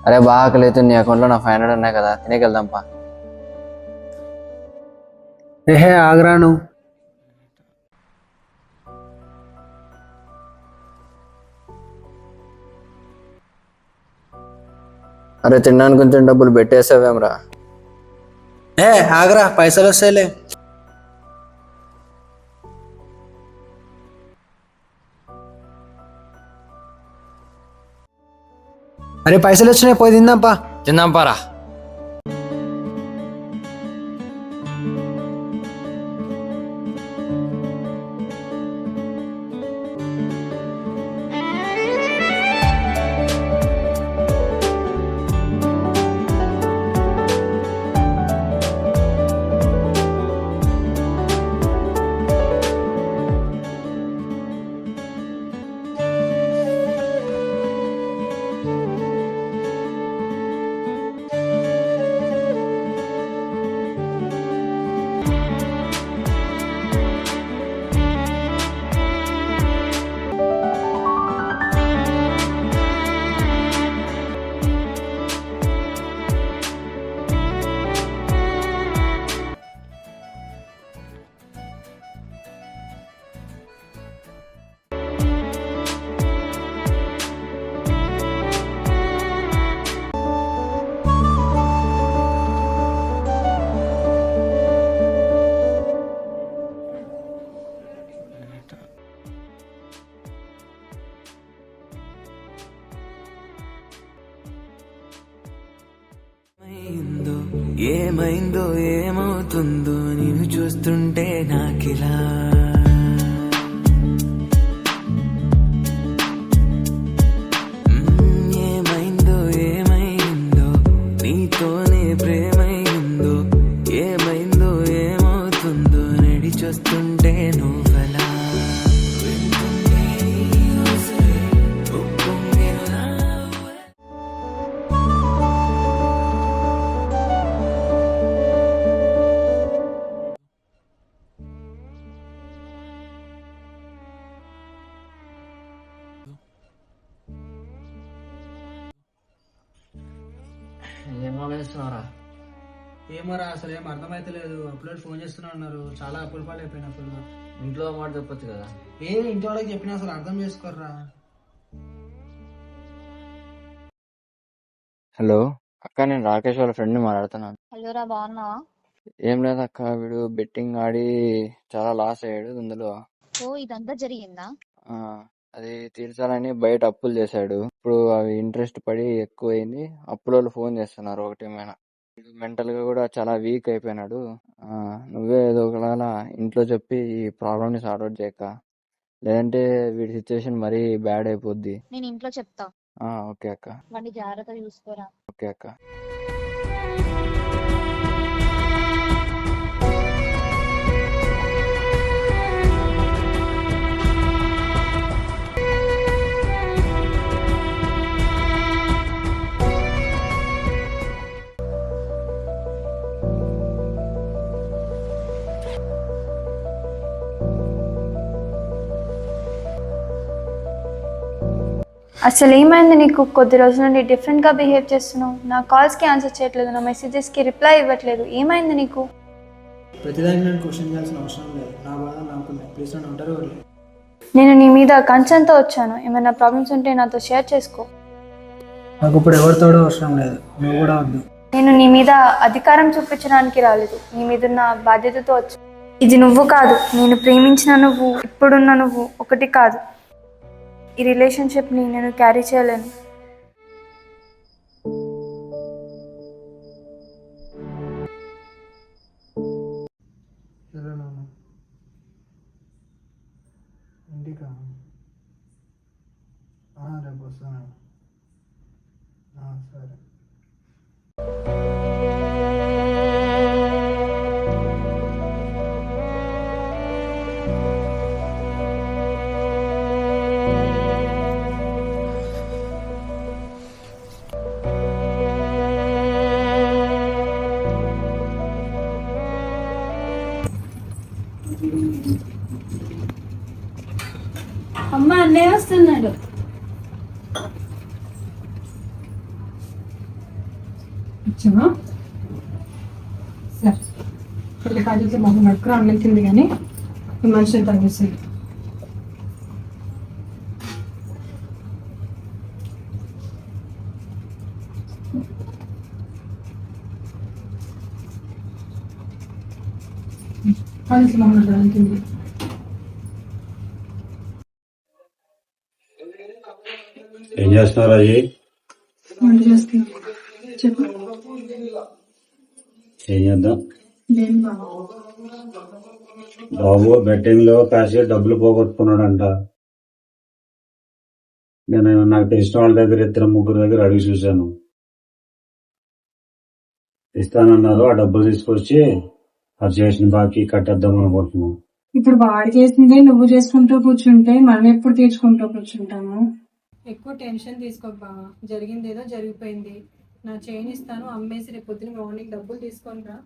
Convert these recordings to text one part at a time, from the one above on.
అరే బాగా ఆకలి అవుతుంది, నీ అకౌంట్లో నా 500 ఉన్నాయి కదా, తినేకెళ్దాంపా. ఏహే ఆగ్రాను. అరే తినడానికి కొంచెం డబ్బులు పెట్టేసావేమ్రా? ఏ ఆగ్రా, పైసలు వస్తాయిలే. అరే పైసలు వచ్చినాయి, పోయి తిందాంపా. తిందాం పారా. ఏమైందో ఏమవుతుందో నేను చూస్తుంటే నాకిలా ఏమైందో ఏమైందో నీతోనే ప్రేమైందో ఏమైందో ఏమవుతుందో నడి చూస్తుంటే నువ్వలా వింటుంటే నీ ఊసరే ఉప్పొంగెను నా ఏం ఆలోచిస్తున్నారా? ఏమరా అసలు ఏం అర్థమైతలేదు. అప్లోడ్ ఫోన్ చేస్తున్నా అన్నారు, చాలా అప్పుల పాలు అయిపోయినా అప్పుడు. ఇంట్లో మాట చెప్పొచ్చు కదా. ఇంటి వాళ్ళకి చెప్పినా అసలు అర్థం చేసుకోర్రా. హలో అక్క, నేను రాకేష్ వాళ్ళ ఫ్రెండ్ని మాట్లాడుతున్నాను. హలో రా, బాగున్నావా? ఏం లేదక్క, వీడు బెట్టింగ్ ఆడి చాలా లాస్ అయ్యాడు అందులో. ఓ, ఇదంతా జరిగిందా? ఆ, అది తీర్చాలని బయట అప్పులు చేశాడు. ఇప్పుడు అవి ఇంట్రెస్ట్ పడి ఎక్కువైంది. అప్పుల ఫోన్ చేస్తున్నారు ఒకటేమైనా. మెంటల్ గా కూడా చాలా వీక్ అయిపోయినాడు. నువ్వే ఏదో ఒకలా ఇంట్లో చెప్పి ఈ ప్రాబ్లమ్ ని సార్ట్ అవుట్ చేయక, లేదంటే వీడి సిచ్యువేషన్ మరీ బ్యాడ్ అయిపోద్ది. నేను ఇంట్లో చెప్తా. ఓకే అక్క. వాడిని జాగ్రత్తగా చూసుకోరా. ఓకే అక్క. అసలు ఏమైంది నీకు? కొద్ది రోజుల నుండి డిఫరెంట్గా బిహేవ్ చేస్తున్నావు. నా కాల్స్కి ఆన్సర్ చేయట్లేదు, నా మెసేజెస్కి రిప్లై ఇవ్వట్లేదు. ఏమైంది నీకు? ప్రతిదానికి నేను క్వశ్చన్ చేయాల్సిన అవసరం లేదు. నా బాధ నాకున్నాయి. ప్లీజ్ నన్ను ఉంటారు వదిలే. నేను నీ మీద కన్సర్న్తో వచ్చాను. ఏమైనా ప్రాబ్లమ్స్ ఉంటే నాతో షేర్ చేసుకో. నాకు ఇప్పుడు ఎవరితోడో అవసరం లేదు, నువ్వు కూడా వద్దు. నేను నీ మీద అధికారం చూపించడానికి రాలేదు, నీ మీదున్న బాధ్యతతో వచ్చాను. ఇది నువ్వు కాదు, నేను ప్రేమించిన నువ్వు, ఇప్పుడున్న నువ్వు ఒకటి కాదు. ఈ రిలేషన్షిప్ని నేను క్యారీ చేయలేను. ఇంటికా? రేపు వస్తాను. సరే. అమ్మ, అన్నయ్య వస్తున్నాడు. ఇచ్చావా? సరే పెళ్లి కాజేసి మొహం నడుకురా అన్నెళ్తుంది కానీ ఈ మనిషిని తగ్గిస్తుంది. కాజేసి మొహం నడుకురా. ఏం చేస్తున్నారు అయ్యి? వంట చేస్తున్నా. చెప్పు. ఏం చేద్దాం? దేని బాబు? బాబు బెట్టింగ్ లో కాసి డబ్బులు పోగొట్టుకున్నాడంట. నాకు తెలిసిన వాళ్ళ దగ్గర 2-3 దగ్గర అడిగి చూశాను. ఇస్తానన్నారు. ఆ డబ్బులు తీసుకొచ్చి అది చేసిన బాకీ కట్టేద్దాం అనుకుంటున్నాం. ఇప్పుడు వాడు చేసిందే నువ్వు చేసుకుంటూ కూర్చుంటే మనం ఎప్పుడు తీర్చుకుంటూ కూర్చుంటాము? ఎక్కువ టెన్షన్ తీసుకోకు బావా. జరిగింది ఏదో జరిగిపోయింది. నా చైన్ ఇస్తాను, అమ్మేసి రేపు పొద్దున మార్నింగ్ డబ్బులు తీసుకొని రా.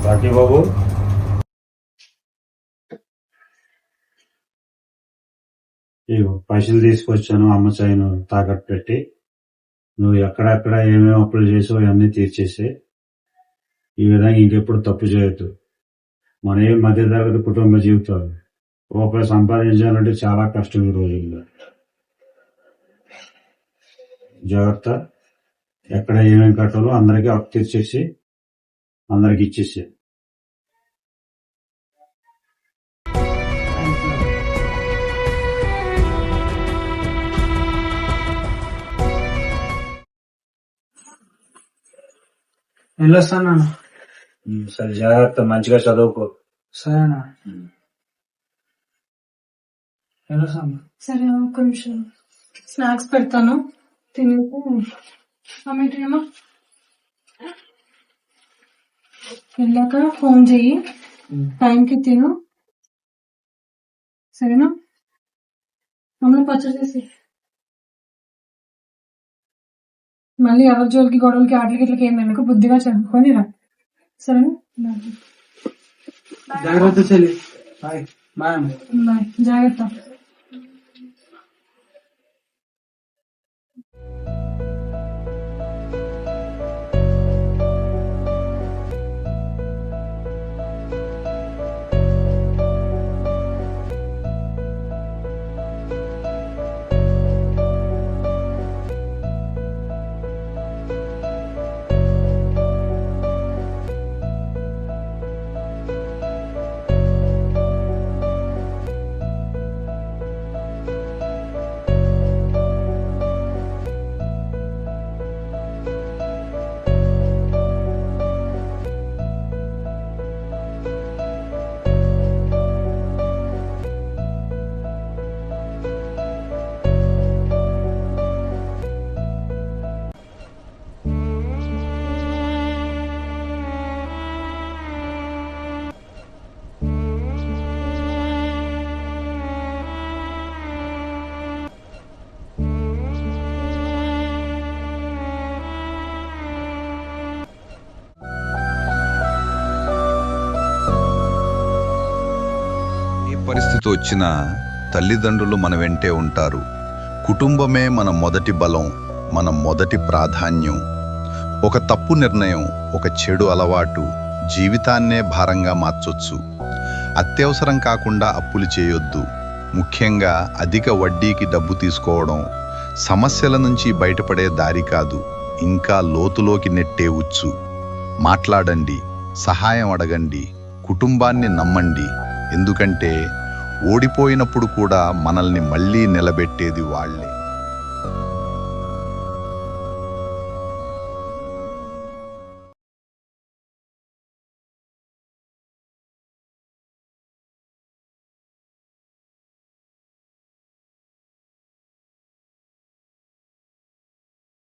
బాకీ బాబు పైసలు తీసుకొచ్చాను. అమ్మ చైన్ తాకట్టు పెట్టి నువ్వు ఎక్కడెక్కడ ఏమేమి అప్పులు చేసావు అవన్నీ తీర్చేసే. ఈ విధంగా ఇంకెప్పుడు తప్పు చేయొద్దు. మన ఏ మధ్యతరగతి కుటుంబ జీవితాలు రూపాయి సంపాదించాలంటే చాలా కష్టం ఈ రోజుల్లో. జాగ్రత్త. ఎక్కడ ఏమేమి కట్టాలో అందరికీ అప్పు తీర్చేసి అందరికి ఇచ్చేసే. వెళ్ళొస్తాను. సరే జాగ్రత్త, మంచిగా చదువుకో. సరేనా? వెళ్ళొస్తాను. సరే ఒక్క నిమిషం స్నాక్స్ పెడతాను, తినేసి అమ్మేమా వెళ్ళాక ఫోన్ చెయ్యి. టైంకి తిను, సరేనా? మమ్మల్ని పచ్చడి చేసి మళ్ళీ ఎవరి జోలికి గొడవలకి ఆటలకి ఇట్లకి ఏం వెనక బుద్ధిగా చదువుకొని రా, సరేనా? జాగ్రత్త చెల్లి. బాయ్. బాయ్. బాయ్. జాగ్రత్త. పరిస్థితి వచ్చినా తల్లిదండ్రులు మన వెంటే ఉంటారు. కుటుంబమే మన మొదటి బలం, మన మొదటి ప్రాధాన్యం. ఒక తప్పు నిర్ణయం, ఒక చెడు అలవాటు జీవితాన్నే భారంగా మార్చొచ్చు. అత్యవసరం కాకుండా అప్పులు చేయొద్దు. ముఖ్యంగా అధిక వడ్డీకి డబ్బు తీసుకోవడం సమస్యల నుంచి బయటపడే దారి కాదు, ఇంకా లోతులోకి నెట్టే ఉచ్చు. మాట్లాడండి, సహాయం అడగండి, కుటుంబాన్ని నమ్మండి. ఎందుకంటే ఓడిపోయినప్పుడు కూడా మనల్ని మళ్ళీ నిలబెట్టేది వాళ్ళే.